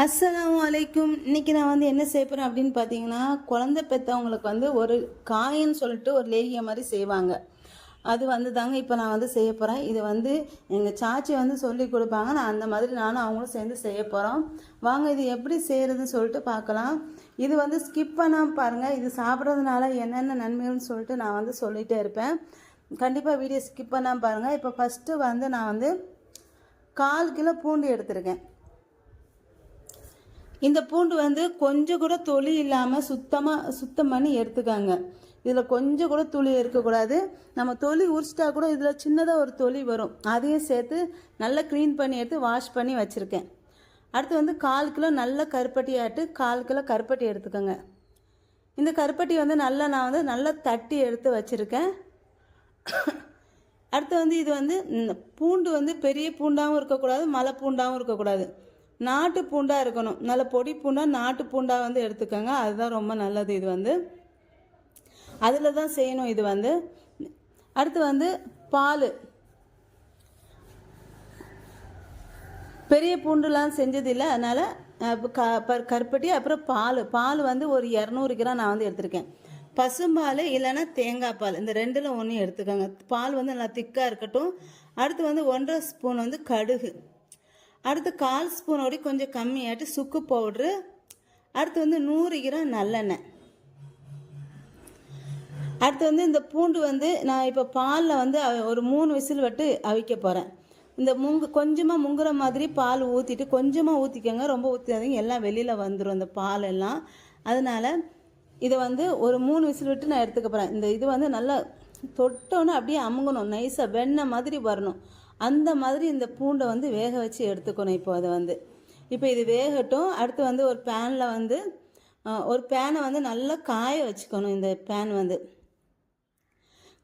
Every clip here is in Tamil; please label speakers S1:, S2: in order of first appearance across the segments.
S1: அஸ்ஸலாமு அலைக்கும். இன்றைக்கி நான் வந்து என்ன செய்ய போகிறேன் அப்படின்னு பார்த்தீங்கன்னா, குழந்தை பெற்றவங்களுக்கு வந்து ஒரு காயின்னு சொல்லிட்டு ஒரு லேகிய மாதிரி செய்வாங்க. அது வந்து தாங்க இப்போ நான் வந்து செய்ய போகிறேன். இது வந்து எங்கள் சாச்சி வந்து சொல்லி கொடுப்பாங்க. நான் அந்த மாதிரி நானும் அவங்களும் சேர்ந்து செய்ய போகிறோம். வாங்க இது எப்படி செய்கிறதுன்னு சொல்லிட்டு பார்க்கலாம். இது வந்து ஸ்கிப் பண்ணாமல் பாருங்கள். இது சாப்பிட்றதுனால என்னென்ன நன்மைகள்னு சொல்லிட்டு நான் வந்து சொல்லிகிட்டே இருப்பேன். கண்டிப்பாக வீடியோ ஸ்கிப் பண்ணாமல் பாருங்கள். இப்போ ஃபஸ்ட்டு வந்து நான் வந்து 1/4 கிலோ பூண்டு எடுத்திருக்கேன். இந்த பூண்டு வந்து கொஞ்சம் கூட தொளி இல்லாமல் சுத்தம் பண்ணி எடுத்துக்காங்க. இதில் கொஞ்சம் கூட துளி இருக்கக்கூடாது. நம்ம தொளி உரிச்சிட்டா கூட இதில் சின்னதாக ஒரு தொளி வரும். அதையும் சேர்த்து நல்லா க்ளீன் பண்ணி எடுத்து வாஷ் பண்ணி வச்சுருக்கேன். அடுத்து வந்து 1/4 கிலோ நல்ல கருப்பட்டி ஆட்டு 1/4 கிலோ கருப்பட்டி எடுத்துக்கோங்க. இந்த கருப்பட்டி வந்து நல்லா தட்டி எடுத்து வச்சுருக்கேன். அடுத்து வந்து இது வந்து பூண்டு வந்து பெரிய பூண்டாகவும் இருக்கக்கூடாது, மலை பூண்டாகவும் இருக்கக்கூடாது. நாட்டு பூண்டாக இருக்கணும். நல்ல பொடி பூண்டாக நாட்டு பூண்டாக வந்து எடுத்துக்கோங்க. அதுதான் ரொம்ப நல்லது. இது வந்து அதில் தான் செய்யணும். இது வந்து அடுத்து வந்து பால், பெரிய பூண்டுலாம் செஞ்சதில்லை, அதனால் கருப்பட்டி அப்புறம் பால் வந்து ஒரு 200 கிராம் நான் வந்து எடுத்திருக்கேன். பசும்பால் இல்லைன்னா தேங்காய் பால், இந்த ரெண்டில் ஒன்று எடுத்துக்கோங்க. பால் வந்து நல்லா திக்காக இருக்கட்டும். அடுத்து வந்து 1.5 ஸ்பூன் வந்து கடுகு, அடுத்து 1/4 ஸ்பூனோட கொஞ்சம் கம்மியாட்டு சுக்கு பவுட்ரு, அடுத்து வந்து 100 கிராம் நல்லெண்ணெய். அடுத்து வந்து இந்த பூண்டு வந்து நான் இப்போ பாலில் வந்து ஒரு 3 விசில் விட்டு அவிக்க போகிறேன். இந்த கொஞ்சமாக முங்குற மாதிரி பால் ஊற்றிட்டு கொஞ்சமாக ஊற்றிக்கோங்க, ரொம்ப ஊற்றிடாதீங்க, எல்லாம் வெளியில் வந்துடும் இந்த பால் எல்லாம். அதனால் இதை வந்து ஒரு 3 விசில் விட்டு நான் எடுத்துக்க போகிறேன். இந்த இது வந்து நல்லா தொட்டோன்னே அப்படியே அமுங்கணும், நைஸாக வெண்ணெய் மாதிரி வரணும். அந்த மாதிரி இந்த பூண்டை வந்து வேக வச்சு எடுத்துக்கணும். இப்போ இது வேகட்டும். அடுத்து வந்து ஒரு பேனை வந்து நல்லா காய வச்சுக்கணும். இந்த பேன் வந்து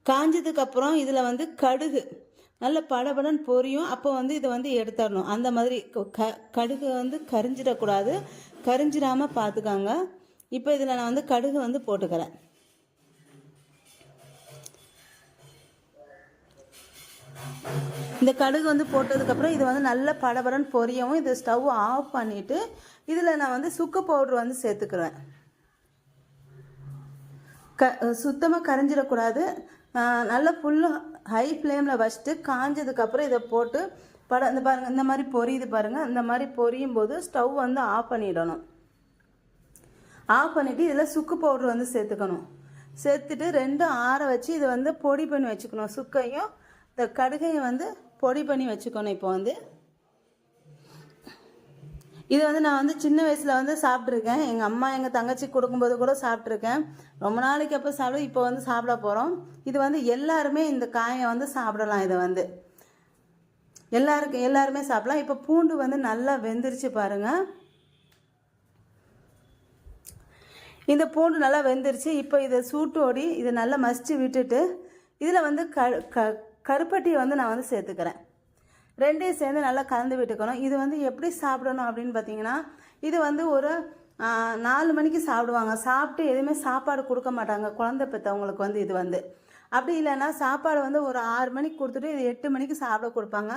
S1: காஞ்சதுக்கப்புறம் இதில் வந்து கடுகு நல்ல படபடன்னு பொரியும். அப்போ வந்து இதை வந்து எடுத்துடணும். அந்த மாதிரி கடுகு வந்து கரிஞ்சிடக்கூடாது, கரிஞ்சிடாமல் பார்த்துக்காங்க. இப்போ இதில் நான் வந்து கடுகு வந்து போட்டுக்கிறேன். இந்த கடுகு வந்து போட்டதுக்கப்புறம் இது வந்து நல்ல படபடன்னு பொரியவும் இது ஸ்டவ் ஆஃப் பண்ணிவிட்டு இதில் நான் வந்து சுக்கு பவுட்ரு வந்து சேர்த்துக்கிறேன். சுத்தமாக கரைஞ்சிடக்கூடாது. நல்லா ஃபுல்லு ஹை ஃப்ளேமில் வச்சுட்டு காஞ்சதுக்கப்புறம் இதை போட்டு இந்த பாருங்கள், இந்த மாதிரி பொரியுது பாருங்கள். இந்த மாதிரி பொரியும் போது ஸ்டவ் வந்து ஆஃப் பண்ணிடணும். ஆஃப் பண்ணிவிட்டு இதில் சுக்கு பவுட்ரு வந்து சேர்த்துக்கணும். சேர்த்துட்டு ரெண்டும் ஆற வச்சு இதை வந்து பொடி பண்ணி வச்சுக்கணும். சுக்கையும் இந்த கடுகையும் வந்து பொடி பண்ணி வச்சுக்கணும். இப்போ வந்து இது வந்து நான் வந்து சின்ன வயசில் வந்து சாப்பிட்ருக்கேன். எங்கள் அம்மா எங்கள் தங்கச்சி கொடுக்கும்போது கூட சாப்பிட்ருக்கேன். ரொம்ப நாளைக்கு அப்போ சாப்பிட இப்போ வந்து சாப்பிட போகிறோம். இது வந்து எல்லாருமே இந்த காயை வந்து சாப்பிடலாம். இதை வந்து எல்லாருமே சாப்பிடலாம். இப்போ பூண்டு வந்து நல்லா வெந்துருச்சு பாருங்கள். இந்த பூண்டு நல்லா வெந்துருச்சு. இப்போ இதை சூட்டோடி இதை நல்லா மசிச்சு விட்டுட்டு இதில் வந்து கருப்பட்டியை வந்து நான் வந்து சேர்த்துக்கிறேன். ரெண்டையும் சேர்ந்து நல்லா கலந்து விட்டுக்கணும். இது வந்து எப்படி சாப்பிடணும் அப்படின்னு பார்த்தீங்கன்னா, இது வந்து ஒரு 4 மணிக்கு சாப்பிடுவாங்க. சாப்பிட்டு எதுவுமே சாப்பாடு கொடுக்க மாட்டாங்க குழந்தை பெற்றவங்களுக்கு வந்து. இது வந்து அப்படி இல்லைன்னா சாப்பாடு வந்து ஒரு 6 மணிக்கு கொடுத்துட்டு இது 8 மணிக்கு சாப்பிட கொடுப்பாங்க.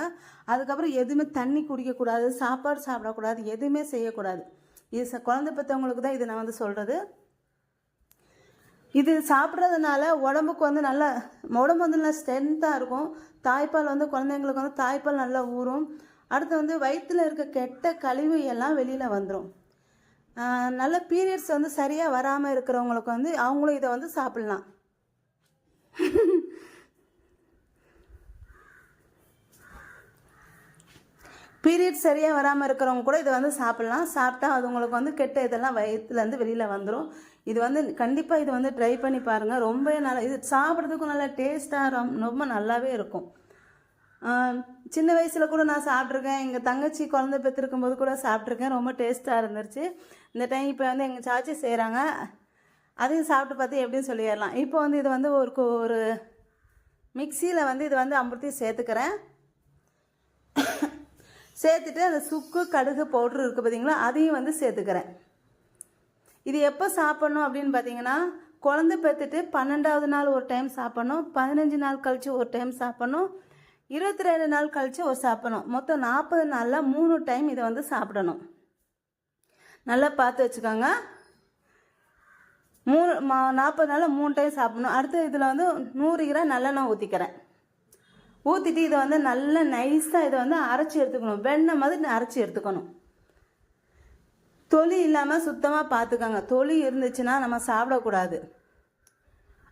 S1: அதுக்கப்புறம் எதுவுமே தண்ணி குடிக்கக்கூடாது, சாப்பாடு சாப்பிடக்கூடாது, எதுவுமே செய்யக்கூடாது. இது குழந்தை பெற்றவங்களுக்கு தான் இது நான் வந்து சொல்கிறது. இது சாப்பிட்றதுனால உடம்புக்கு வந்து உடம்பு வந்து நல்லா ஸ்ட்ரென்த்தாக இருக்கும். தாய்ப்பால் வந்து குழந்தைங்களுக்கு வந்து தாய்ப்பால் நல்லா ஊறும். அடுத்து வந்து வயிற்றில் இருக்க கெட்ட கழிவு எல்லாம் வெளியில் வந்துடும். நல்ல பீரியட்ஸ் வந்து சரியாக வராமல் இருக்கிறவங்களுக்கு வந்து அவங்களும் இதை வந்து சாப்பிட்லாம். பீரியட்ஸ் சரியாக வராமல் இருக்கிறவங்க கூட இதை வந்து சாப்பிட்லாம். சாப்பிட்டா அது உங்களுக்கு வந்து கெட்ட இதெல்லாம் வயிற்றுலேருந்து வெளியில் வந்துடும். இது வந்து கண்டிப்பாக இது வந்து ட்ரை பண்ணி பாருங்கள். ரொம்ப நல்லா, இது சாப்பிட்றதுக்கும் நல்லா டேஸ்ட்டாக ரொம்ப நல்லாவே இருக்கும். சின்ன வயசில் கூட நான் சாப்பிட்ருக்கேன். எங்கள் தங்கச்சி குழந்தை பெற்றிருக்கும் போது கூட சாப்பிட்ருக்கேன். ரொம்ப டேஸ்ட்டாக இருந்துருச்சு. இந்த டைம் இப்போ வந்து எங்கள் சாச்சி செய்கிறாங்க, அதையும் சாப்பிட்டு பார்த்து எப்படின்னு சொல்லிடலாம். இப்போ வந்து இது வந்து ஒரு மிக்சியில் வந்து இது வந்து அமிர்த்தி சேர்த்துக்கிறேன். சேர்த்துட்டு அந்த சுக்கு கடுகு பவுட்ரு இருக்குது பார்த்தீங்களா, அதையும் வந்து சேர்த்துக்கிறேன். இது எப்போ சாப்பிட்ணும் அப்படின்னு பார்த்தீங்கன்னா, குழந்தை பெற்றுட்டு 12வது நாள் ஒரு டைம் சாப்பிட்ணும், 15 நாள் கழித்து ஒரு டைம் சாப்பிட்ணும், 22 நாள் கழித்து ஒரு சாப்பிடணும். மொத்தம் 40 நாளில் 3 டைம் இதை வந்து சாப்பிடணும். நல்லா பார்த்து வச்சுக்கோங்க. 40 நாளில் 3 டைம் சாப்பிடணும். அடுத்து இதில் வந்து 100 கிராம் நல்லெண்ணெய் ஊற்றிக்கிறேன். ஊற்றிட்டு இதை வந்து நல்லா நைஸாக இதை வந்து அரைச்சி எடுத்துக்கணும். வெண்ணெய் மாதிரி அரைச்சி எடுத்துக்கணும். தொலி இல்லாமல் சுத்தமாக பார்த்துக்கோங்க. தொலி இருந்துச்சுன்னா நம்ம சாப்பிடக்கூடாது.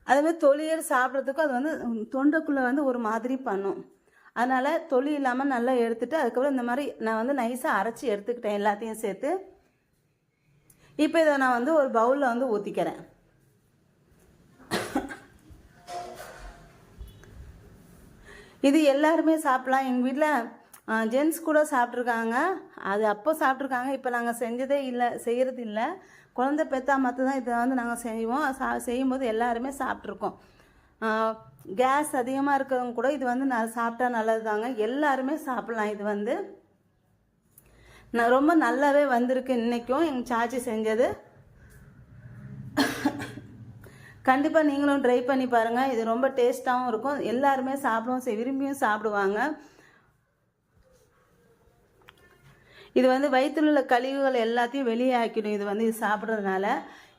S1: அதேமாதிரி தொலியோடு சாப்பிட்றதுக்கும் அது வந்து தொண்டைக்குள்ளே வந்து ஒரு மாதிரி பண்ணும். அதனால் தொலி இல்லாமல் நல்லா எடுத்துகிட்டு அதுக்கப்புறம் இந்த மாதிரி நான் வந்து நைஸாக அரைச்சி எடுத்துக்கிட்டேன் எல்லாத்தையும் சேர்த்து. இப்போ இதை நான் வந்து ஒரு பவுலில் வந்து ஊற்றிக்கிறேன். இது எல்லாருமே சாப்பிட்லாம். எங்கள் வீட்டில் ஜென்ஸ் கூட சாப்பிட்ருக்காங்க. அது அப்போ சாப்பிட்ருக்காங்க. இப்போ நாங்கள் செஞ்சதே இல்லை, செய்கிறது இல்லை. குழந்தை பெற்றா மட்டும் தான் இதை வந்து நாங்கள் செய்வோம். செய்யும்போது எல்லாருமே சாப்பிட்ருக்கோம். கேஸ் அதிகமாக இருக்கிறவங்க கூட இது வந்து சாப்பிட்டா நல்லது தாங்க. எல்லாருமே சாப்பிட்லாம். இது வந்து ரொம்ப நல்லாவே வந்திருக்கு. இன்றைக்கும் எங்கள் சாச்சி செஞ்சது. கண்டிப்பாக நீங்களும் ட்ரை பண்ணி பாருங்கள். இது ரொம்ப டேஸ்ட்டாகவும் இருக்கும். எல்லாருமே சாப்பிடுவோம், விரும்பியும் சாப்பிடுவாங்க. இது வந்து வயிற்றில் உள்ள கழிவுகள் எல்லாத்தையும் வெளியே ஆக்கிடும். இது வந்து இது சாப்பிட்றதுனால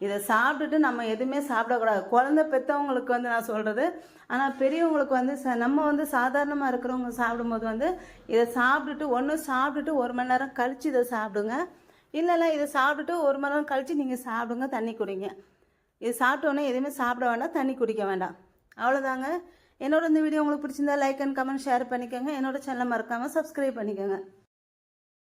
S1: இதை சாப்பிட்டுட்டு நம்ம எதுவுமே சாப்பிடக்கூடாது. குழந்தை பெற்றவங்களுக்கு வந்து நான் சொல்கிறது. ஆனால் பெரியவங்களுக்கு வந்து நம்ம வந்து சாதாரணமாக இருக்கிறவங்க சாப்பிடும்போது வந்து இதை சாப்பிட்டுட்டு சாப்பிட்டுட்டு 1 மணி நேரம் கழித்து இதை சாப்பிடுங்க. இல்லைன்னா இதை சாப்பிட்டுட்டு 1 மணி நேரம் கழித்து நீங்கள் சாப்பிடுங்க. தண்ணி குடிங்க. இது சாப்பிட்டோன்னே எதுவுமே சாப்பிட வேண்டாம், தண்ணி குடிக்க வேண்டாம். அவ்வளோதாங்க. என்னோட இந்த வீடியோ உங்களுக்கு பிடிச்சிருந்தா லைக் அண்ட் கமெண்ட் ஷேர் பண்ணிக்கோங்க. என்னோட சேனலை மறக்காமல் சப்ஸ்கிரைப் பண்ணிக்கோங்க.